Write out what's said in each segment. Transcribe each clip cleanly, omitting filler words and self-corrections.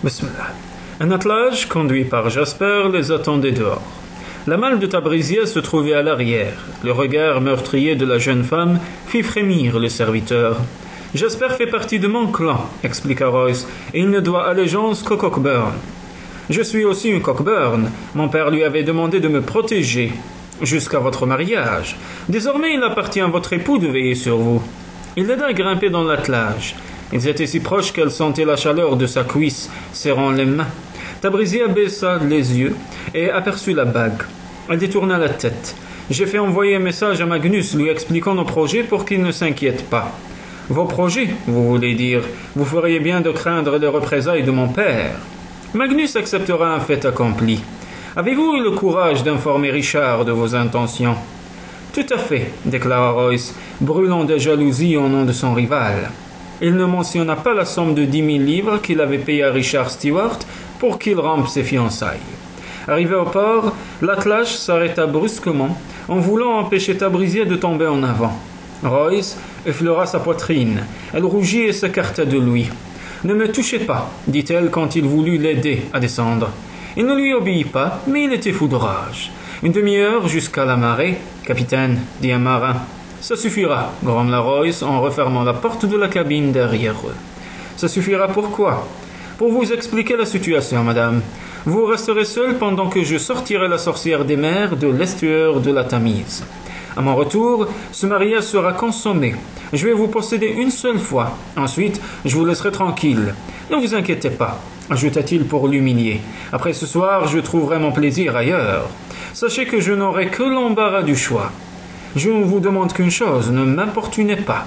Bismillah. Un attelage conduit par Jasper les attendait dehors. La malle de Tabrizia se trouvait à l'arrière. Le regard meurtrier de la jeune femme fit frémir le serviteur. Jasper fait partie de mon clan, expliqua Royce, et il ne doit allégeance qu'au Cockburn. Je suis aussi un Cockburn. Mon père lui avait demandé de me protéger jusqu'à votre mariage. Désormais, il appartient à votre époux de veiller sur vous. Il l'aida à grimper dans l'attelage. Ils étaient si proches qu'elle sentait la chaleur de sa cuisse, serrant les mains. Tabrizia baissa les yeux et aperçut la bague. Elle détourna la tête. J'ai fait envoyer un message à Magnus lui expliquant nos projets pour qu'il ne s'inquiète pas. Vos projets, vous voulez dire, vous feriez bien de craindre les représailles de mon père. Magnus acceptera un fait accompli. Avez-vous eu le courage d'informer Richard de vos intentions? Tout à fait, déclara Royce, brûlant de jalousie au nom de son rival. Il ne mentionna pas la somme de 10 000 livres qu'il avait payée à Richard Stewart pour qu'il rompe ses fiançailles. Arrivé au port, l'attelage s'arrêta brusquement en voulant empêcher Tabrizia de tomber en avant. Royce effleura sa poitrine. Elle rougit et s'écarta de lui. « Ne me touchez pas, dit-elle quand il voulut l'aider à descendre. Il ne lui obéit pas, mais il était fou de rage. Une demi-heure jusqu'à la marée, capitaine, dit un marin. Ça suffira, grommela Royce en refermant la porte de la cabine derrière eux. Ça suffira pourquoi? Pour vous expliquer la situation, madame. Vous resterez seule pendant que je sortirai la sorcière des mers de l'estuaire de la Tamise. À mon retour, ce mariage sera consommé. Je vais vous posséder une seule fois. Ensuite, je vous laisserai tranquille. Ne vous inquiétez pas, ajouta-t-il pour l'humilier. Après ce soir, je trouverai mon plaisir ailleurs. Sachez que je n'aurai que l'embarras du choix. Je ne vous demande qu'une chose, ne m'importunez pas.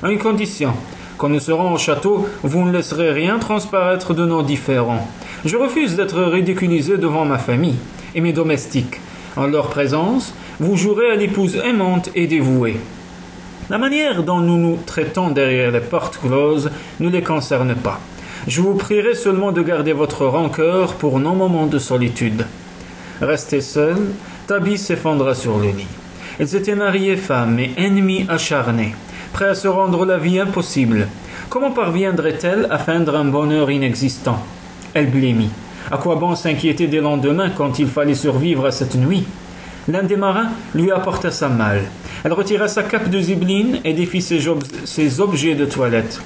À une condition, quand nous serons au château, vous ne laisserez rien transparaître de nos différends. Je refuse d'être ridiculisé devant ma famille et mes domestiques. En leur présence, vous jouerez à l'épouse aimante et dévouée. La manière dont nous nous traitons derrière les portes closes ne les concerne pas. Je vous prierai seulement de garder votre rancœur pour nos moments de solitude. Restés seuls, Tabby s'effondra sur le lit. Ils étaient mariés femmes et ennemis acharnés, prêts à se rendre la vie impossible. Comment parviendrait-elle à feindre un bonheur inexistant? Elle blêmit. À quoi bon s'inquiéter des lendemains quand il fallait survivre à cette nuit? L'un des marins lui apporta sa malle. Elle retira sa cape de zibeline et défit ses objets de toilette.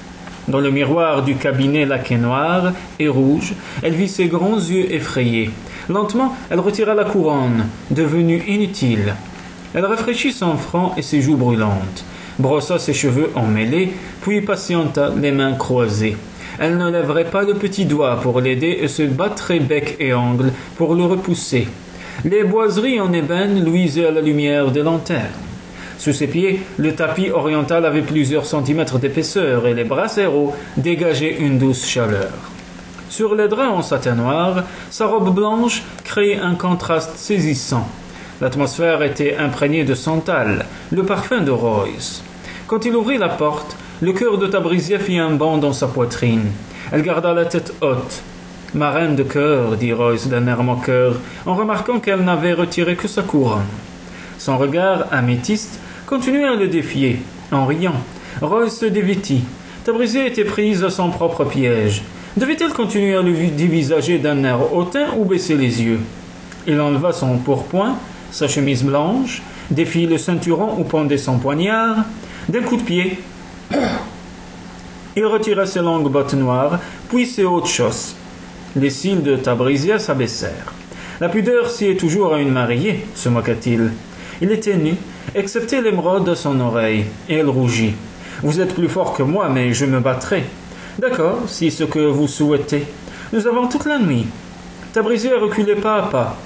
Dans le miroir du cabinet laqué noir et rouge, elle vit ses grands yeux effrayés. Lentement, elle retira la couronne, devenue inutile. Elle rafraîchit son front et ses joues brûlantes, brossa ses cheveux emmêlés, puis patienta les mains croisées. Elle ne lèverait pas le petit doigt pour l'aider et se battrait bec et ongles pour le repousser. Les boiseries en ébène luisaient à la lumière des lanternes. Sous ses pieds, le tapis oriental avait plusieurs centimètres d'épaisseur et les brasseros dégageaient une douce chaleur. Sur les draps en satin noir, sa robe blanche créait un contraste saisissant. L'atmosphère était imprégnée de santal, le parfum de Royce. Quand il ouvrit la porte, le cœur de Tabrizia fit un bond dans sa poitrine. Elle garda la tête haute. « Ma reine de cœur, dit Royce d'un air moqueur, en remarquant qu'elle n'avait retiré que sa couronne. Son regard améthyste continuait à le défier. En riant, Royce se dévêtit. Tabrizia était prise à son propre piège. Devait-elle continuer à le dévisager d'un air hautain ou baisser les yeux? Il enleva son pourpoint, sa chemise blanche, défit le ceinturon où pendait son poignard. D'un coup de pied, il retira ses longues bottes noires, puis ses hautes chausses. Les cils de Tabrizia s'abaissèrent. La pudeur sied toujours à une mariée, se moqua-t-il. Il était nu, excepté l'émeraude à son oreille, et elle rougit. Vous êtes plus fort que moi, mais je me battrai. D'accord, si ce que vous souhaitez. Nous avons toute la nuit. Tabrizia reculait pas à pas.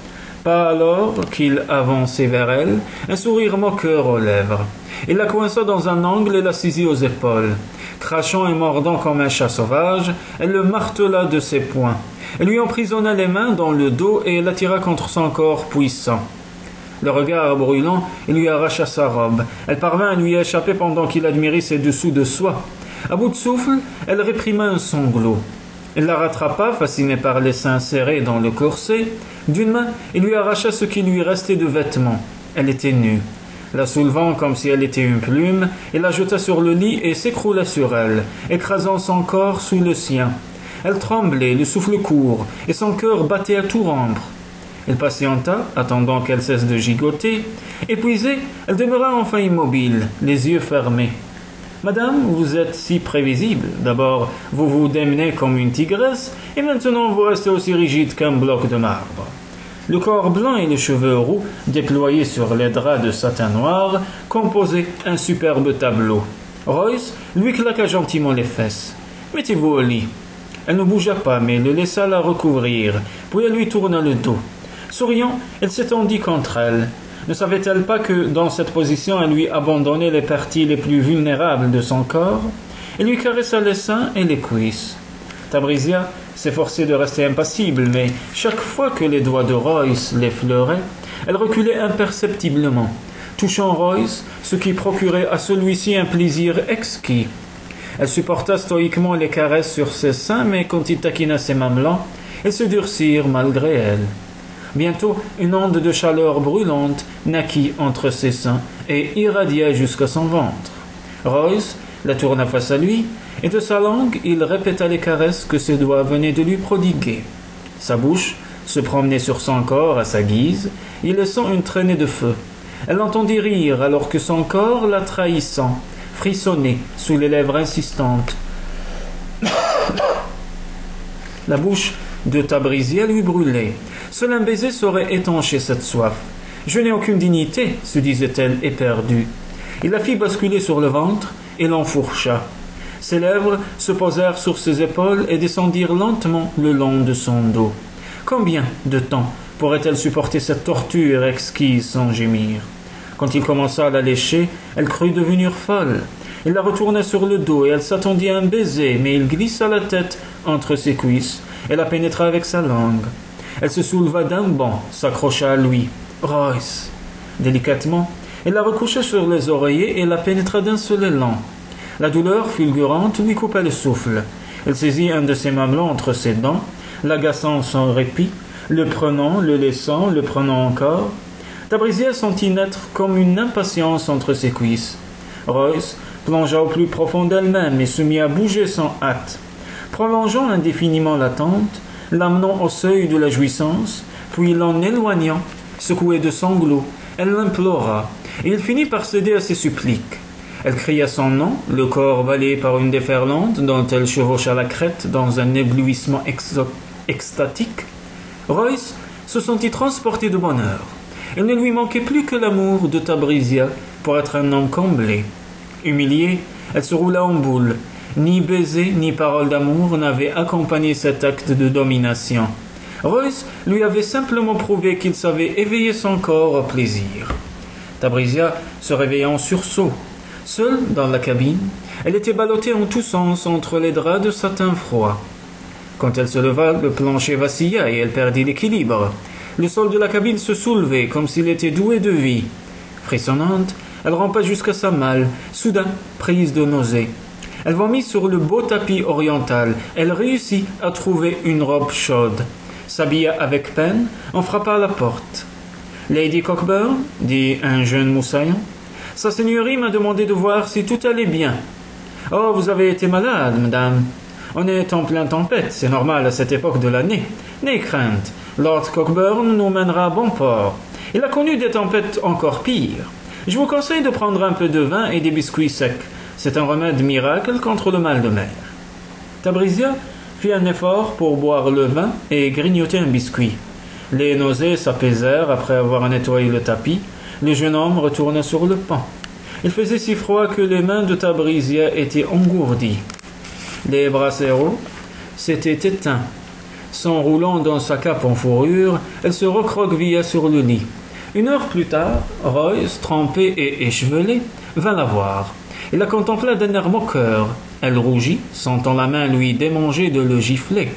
Pas alors qu'il avançait vers elle, un sourire moqueur aux lèvres. Il la coinça dans un angle et la saisit aux épaules. Crachant et mordant comme un chat sauvage, elle le martela de ses poings. Elle lui emprisonna les mains dans le dos et l'attira contre son corps puissant. Le regard brûlant, il lui arracha sa robe. Elle parvint à lui échapper pendant qu'il admirait ses dessous de soie. À bout de souffle, elle réprima un sanglot. Il la rattrapa, fasciné par les seins serrés dans le corset. D'une main, il lui arracha ce qui lui restait de vêtements. Elle était nue. La soulevant comme si elle était une plume, il la jeta sur le lit et s'écroula sur elle, écrasant son corps sous le sien. Elle tremblait, le souffle court, et son cœur battait à tout rompre. Il patienta, attendant qu'elle cesse de gigoter. Épuisée, elle demeura enfin immobile, les yeux fermés. « Madame, vous êtes si prévisible. D'abord, vous vous démenez comme une tigresse, et maintenant vous restez aussi rigide qu'un bloc de marbre. » Le corps blanc et les cheveux roux, déployés sur les draps de satin noir, composaient un superbe tableau. Royce lui claqua gentiment les fesses. « Mettez-vous au lit. » Elle ne bougea pas, mais le laissa la recouvrir, puis elle lui tourna le dos. Souriant, elle s'étendit contre elle. Ne savait-elle pas que, dans cette position, elle lui abandonnait les parties les plus vulnérables de son corps? Elle lui caressa les seins et les cuisses. Tabrisia s'efforçait de rester impassible, mais chaque fois que les doigts de Royce l'effleuraient, elle reculait imperceptiblement, touchant Royce, ce qui procurait à celui-ci un plaisir exquis. Elle supporta stoïquement les caresses sur ses seins, mais quand il taquina ses mamelons, elles se durcirent malgré elle. Bientôt, une onde de chaleur brûlante naquit entre ses seins et irradia jusqu'à son ventre. Royce la tourna face à lui, et de sa langue, il répéta les caresses que ses doigts venaient de lui prodiguer. Sa bouche se promenait sur son corps à sa guise, y laissant une traînée de feu. Elle l'entendit rire alors que son corps, la trahissant, frissonnait sous les lèvres insistantes. La bouche de Tabrisia lui brûlait. Seul un baiser saurait étancher cette soif. « Je n'ai aucune dignité, se disait-elle éperdue. Il la fit basculer sur le ventre et l'enfourcha. Ses lèvres se posèrent sur ses épaules et descendirent lentement le long de son dos. Combien de temps pourrait-elle supporter cette torture exquise sans gémir? Quand il commença à la lécher, elle crut devenir folle. Il la retourna sur le dos et elle s'attendit à un baiser, mais il glissa la tête entre ses cuisses et la pénétra avec sa langue. Elle se souleva d'un bond, s'accrocha à lui. « Royce !» Délicatement, elle la recoucha sur les oreillers et la pénétra d'un seul élan. La douleur fulgurante lui coupa le souffle. Elle saisit un de ses mamelons entre ses dents, l'agaçant sans répit, le prenant, le laissant, le prenant encore. Tabrisia sentit naître comme une impatience entre ses cuisses. Royce plongea au plus profond d'elle-même et se mit à bouger sans hâte. Prolongeant indéfiniment l'attente, l'amenant au seuil de la jouissance, puis l'en éloignant, secouée de sanglots, elle l'implora, et il finit par céder à ses suppliques. Elle cria son nom, le corps balayé par une déferlante dont elle chevaucha la crête dans un éblouissement extatique. Royce se sentit transporté de bonheur. Il ne lui manquait plus que l'amour de Tabrisia pour être un homme comblé. Humiliée, elle se roula en boule. Ni baiser ni parole d'amour n'avaient accompagné cet acte de domination. Royce lui avait simplement prouvé qu'il savait éveiller son corps au plaisir. Tabrisia se réveilla en sursaut. Seule dans la cabine, elle était ballottée en tous sens entre les draps de satin froid. Quand elle se leva, le plancher vacilla et elle perdit l'équilibre. Le sol de la cabine se soulevait comme s'il était doué de vie. Frissonnante, elle rampa jusqu'à sa malle, soudain prise de nausée. Elle vomit sur le beau tapis oriental. Elle réussit à trouver une robe chaude. S'habilla avec peine, en frappa à la porte. « Lady Cockburn » dit un jeune moussaillon. « Sa seigneurie m'a demandé de voir si tout allait bien. »« Oh, vous avez été malade, madame. On est en pleine tempête, c'est normal à cette époque de l'année. N'ayez crainte, Lord Cockburn nous mènera à bon port. Il a connu des tempêtes encore pires. Je vous conseille de prendre un peu de vin et des biscuits secs. C'est un remède miracle contre le mal de mer. » Tabrisia fit un effort pour boire le vin et grignoter un biscuit. Les nausées s'apaisèrent après avoir nettoyé le tapis. Le jeune homme retourna sur le pan. Il faisait si froid que les mains de Tabrisia étaient engourdies. Les brasseros s'étaient éteints. S'enroulant dans sa cape en fourrure, elle se recroquevilla sur le lit. 1 heure plus tard, Royce, trempé et échevelé, vint la voir. Il la contempla d'un air moqueur. Elle rougit, sentant la main lui démanger de le gifler.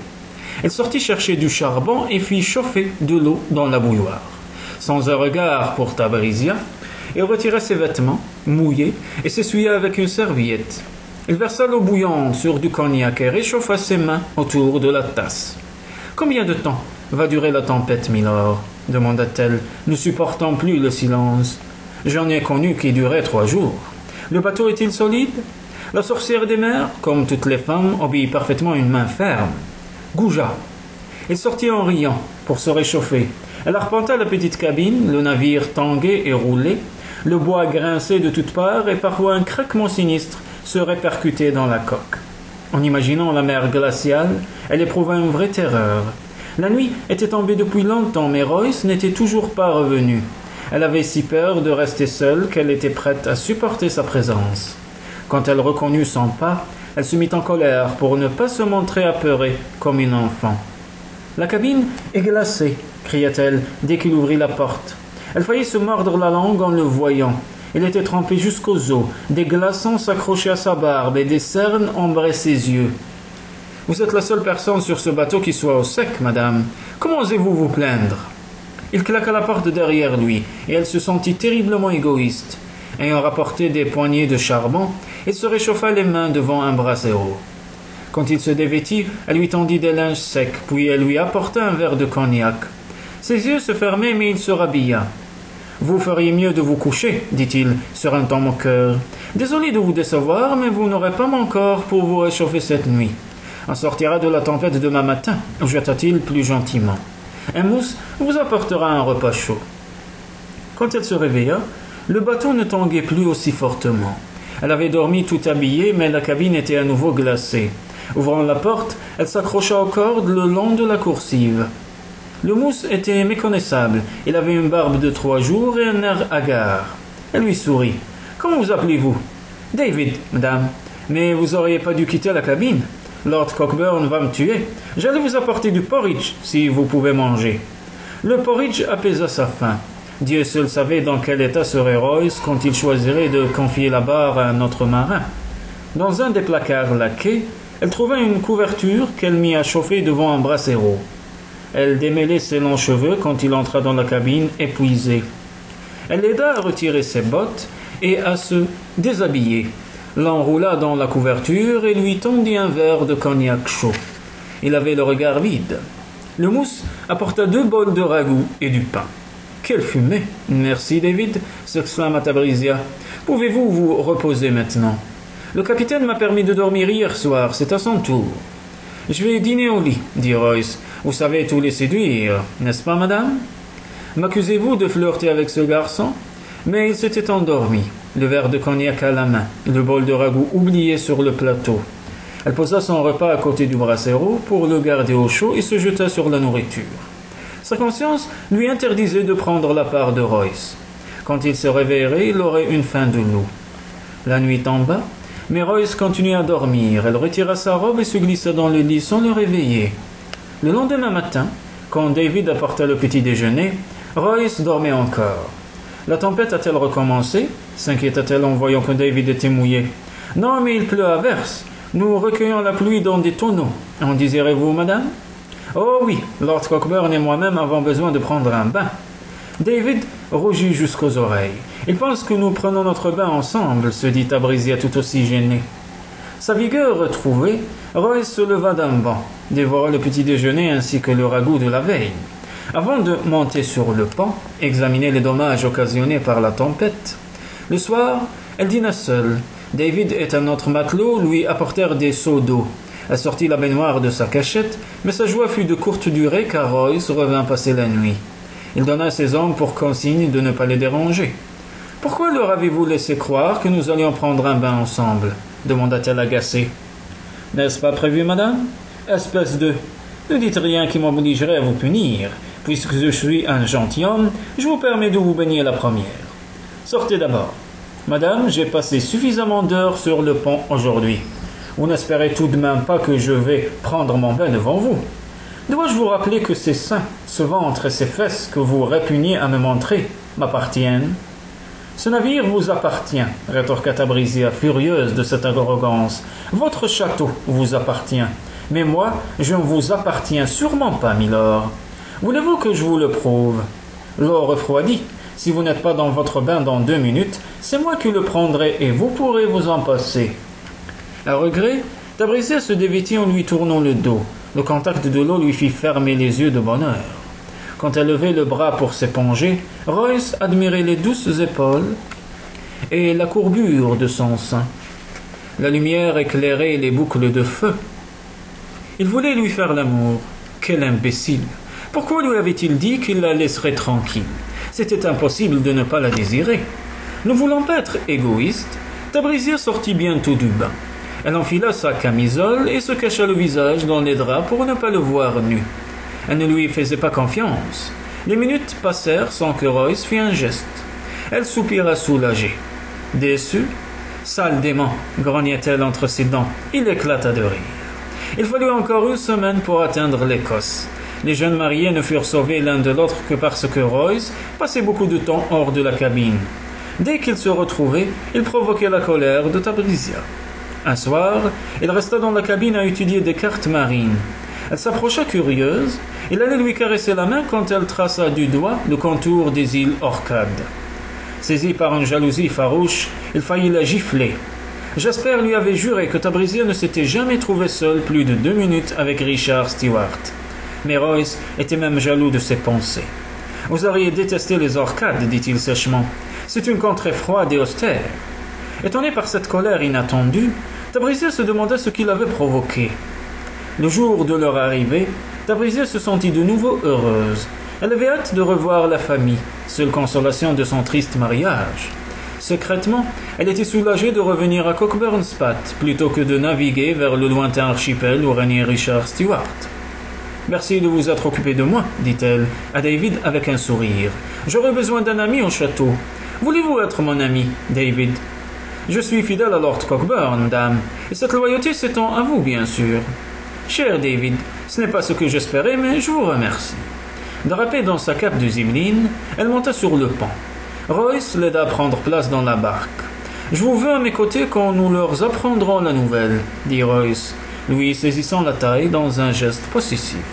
Elle sortit chercher du charbon et fit chauffer de l'eau dans la bouilloire. Sans un regard pour Tabrisia, il retira ses vêtements, mouillés, et s'essuya avec une serviette. Il versa l'eau bouillante sur du cognac et réchauffa ses mains autour de la tasse. « Combien de temps va durer la tempête, milord ?» demanda-t-elle, ne supportant plus le silence. « J'en ai connu qui durait 3 jours. Le bateau est-il solide ? La sorcière des mers, comme toutes les femmes, obéit parfaitement à une main ferme. gougea. Il sortit en riant pour se réchauffer. Elle arpenta la petite cabine, le navire tanguait et roulait, le bois grinçait de toutes parts et parfois un craquement sinistre se répercutait dans la coque. En imaginant la mer glaciale, elle éprouva une vraie terreur. La nuit était tombée depuis longtemps, mais Royce n'était toujours pas revenu. Elle avait si peur de rester seule qu'elle était prête à supporter sa présence. Quand elle reconnut son pas, elle se mit en colère pour ne pas se montrer apeurée comme une enfant. « La cabine est glacée !» cria-t-elle dès qu'il ouvrit la porte. Elle faillit se mordre la langue en le voyant. Il était trempé jusqu'aux os, des glaçons s'accrochaient à sa barbe et des cernes ombraient ses yeux. « Vous êtes la seule personne sur ce bateau qui soit au sec, madame. Comment osez-vous vous plaindre ?» Il claqua la porte derrière lui, et elle se sentit terriblement égoïste. Ayant rapporté des poignées de charbon, il se réchauffa les mains devant un brasero. Quand il se dévêtit, elle lui tendit des linges secs, puis elle lui apporta un verre de cognac. Ses yeux se fermaient, mais il se rhabilla. « Vous feriez mieux de vous coucher, dit-il, sur un ton moqueur. Désolé de vous décevoir, mais vous n'aurez pas mon corps pour vous réchauffer cette nuit. On sortira de la tempête demain matin, ajouta-t-il plus gentiment. Un mousse vous apportera un repas chaud. Quand elle se réveilla, le bateau ne tanguait plus aussi fortement. Elle avait dormi tout habillée, mais la cabine était à nouveau glacée. Ouvrant la porte, elle s'accrocha aux cordes le long de la coursive. Le mousse était méconnaissable. Il avait une barbe de 3 jours et un air hagard. Elle lui sourit. « Comment vous appelez-vous »« David, madame. Mais vous auriez pas dû quitter la cabine. Lord Cockburn va me tuer. J'allais vous apporter du porridge, si vous pouvez manger. » Le porridge apaisa sa faim. Dieu seul savait dans quel état serait Royce quand il choisirait de confier la barre à un autre marin. Dans un des placards laqués, elle trouva une couverture qu'elle mit à chauffer devant un brasero. Elle démêlait ses longs cheveux quand il entra dans la cabine, épuisé. Elle l'aida à retirer ses bottes et à se déshabiller, l'enroula dans la couverture et lui tendit un verre de cognac chaud. Il avait le regard vide. Le mousse apporta 2 bols de ragoût et du pain. « Quelle fumée !»« Merci, David » s'exclama Tabrisia. « Pouvez-vous vous reposer maintenant ? Le capitaine m'a permis de dormir hier soir, c'est à son tour. »« Je vais dîner au lit, » dit Royce. « Vous savez tous les séduire, n'est-ce pas, madame ? M'accusez-vous de flirter avec ce garçon ?» Mais il s'était endormi, le verre de cognac à la main, le bol de ragoût oublié sur le plateau. Elle posa son repas à côté du brasero pour le garder au chaud et se jeta sur la nourriture. Sa conscience lui interdisait de prendre la part de Royce. Quand il se réveillerait, il aurait une faim de loup. La nuit tomba, mais Royce continua à dormir. Elle retira sa robe et se glissa dans le lit sans le réveiller. Le lendemain matin, quand David apporta le petit déjeuner, Royce dormait encore. La tempête a-t-elle recommencé ? S'inquiéta-t-elle en voyant que David était mouillé. Non, mais il pleut à verse. Nous recueillons la pluie dans des tonneaux. En désirez-vous, madame ? Oh oui, Lord Cockburn et moi-même avons besoin de prendre un bain. David rougit jusqu'aux oreilles. Il pense que nous prenons notre bain ensemble, se dit Tabrisia tout aussi gêné. Sa vigueur retrouvée, Royce se leva d'un banc, dévora le petit déjeuner ainsi que le ragoût de la veille. Avant de monter sur le pont, examiner les dommages occasionnés par la tempête. Le soir, elle dîna seule. David et un autre matelot lui apportèrent des seaux d'eau. Elle sortit la baignoire de sa cachette, mais sa joie fut de courte durée car Royce revint passer la nuit. Il donna à ses hommes pour consigne de ne pas les déranger. « Pourquoi leur avez-vous laissé croire que nous allions prendre un bain ensemble ?» demanda-t-elle agacée. « N'est-ce pas prévu, madame ? Espèce de... Ne dites rien qui m'obligerait à vous punir. Puisque je suis un gentilhomme, je vous permets de vous baigner la première. Sortez d'abord. Madame, j'ai passé suffisamment d'heures sur le pont aujourd'hui. Vous n'espérez tout de même pas que je vais prendre mon bain devant vous. Dois-je vous rappeler que ces seins, ce ventre et ces fesses que vous répugnez à me montrer m'appartiennent ? Ce navire vous appartient, rétorqua Tabrisia, furieuse de cette arrogance. Votre château vous appartient. Mais moi, je ne vous appartiens sûrement pas, milord. Voulez-vous que je vous le prouve ? L'eau refroidit. Si vous n'êtes pas dans votre bain dans 2 minutes, c'est moi qui le prendrai et vous pourrez vous en passer. À regret, Tabrisia se dévêtit en lui tournant le dos. Le contact de l'eau lui fit fermer les yeux de bonheur. Quand elle levait le bras pour s'éponger, Royce admirait les douces épaules et la courbure de son sein. La lumière éclairait les boucles de feu. Il voulait lui faire l'amour. Quel imbécile! Pourquoi lui avait-il dit qu'il la laisserait tranquille? C'était impossible de ne pas la désirer. Ne voulant pas être égoïste, Tabrisia sortit bientôt du bain. Elle enfila sa camisole et se cacha le visage dans les draps pour ne pas le voir nu. Elle ne lui faisait pas confiance. Les minutes passèrent sans que Royce fît un geste. Elle soupira soulagée. Déçue, sale démon, grogna-t-elle entre ses dents. Il éclata de rire. Il fallut encore une semaine pour atteindre l'Écosse. Les jeunes mariés ne furent sauvés l'un de l'autre que parce que Royce passait beaucoup de temps hors de la cabine. Dès qu'ils se retrouvaient, il provoquait la colère de Tabrisia. Un soir, il resta dans la cabine à étudier des cartes marines. Elle s'approcha curieuse. Il allait lui caresser la main quand elle traça du doigt le contour des îles Orcades. Saisi par une jalousie farouche, il faillit la gifler. Jasper lui avait juré que Tabrisia ne s'était jamais trouvée seule plus de 2 minutes avec Richard Stewart. Mais Royce était même jaloux de ses pensées. « Vous auriez détesté les Orcades, dit-il sèchement. C'est une contrée froide et austère. » Étonné par cette colère inattendue, Tabrisia se demanda ce qui l'avait provoqué. Le jour de leur arrivée, Tabrisia se sentit de nouveau heureuse. Elle avait hâte de revoir la famille, seule consolation de son triste mariage. Secrètement, elle était soulagée de revenir à Cockburn Spat plutôt que de naviguer vers le lointain archipel où régnait Richard Stewart. « Merci de vous être occupé de moi, dit-elle à David avec un sourire. « J'aurais besoin d'un ami au château. Voulez-vous être mon ami, David ?»« Je suis fidèle à Lord Cockburn, dame, et cette loyauté s'étend à vous, bien sûr. »« Cher David, ce n'est pas ce que j'espérais, mais je vous remercie. » Drapée dans sa cape de Zimmeline, elle monta sur le pont. Royce l'aida à prendre place dans la barque. « Je vous veux à mes côtés quand nous leur apprendrons la nouvelle, dit Royce, lui saisissant la taille dans un geste possessif.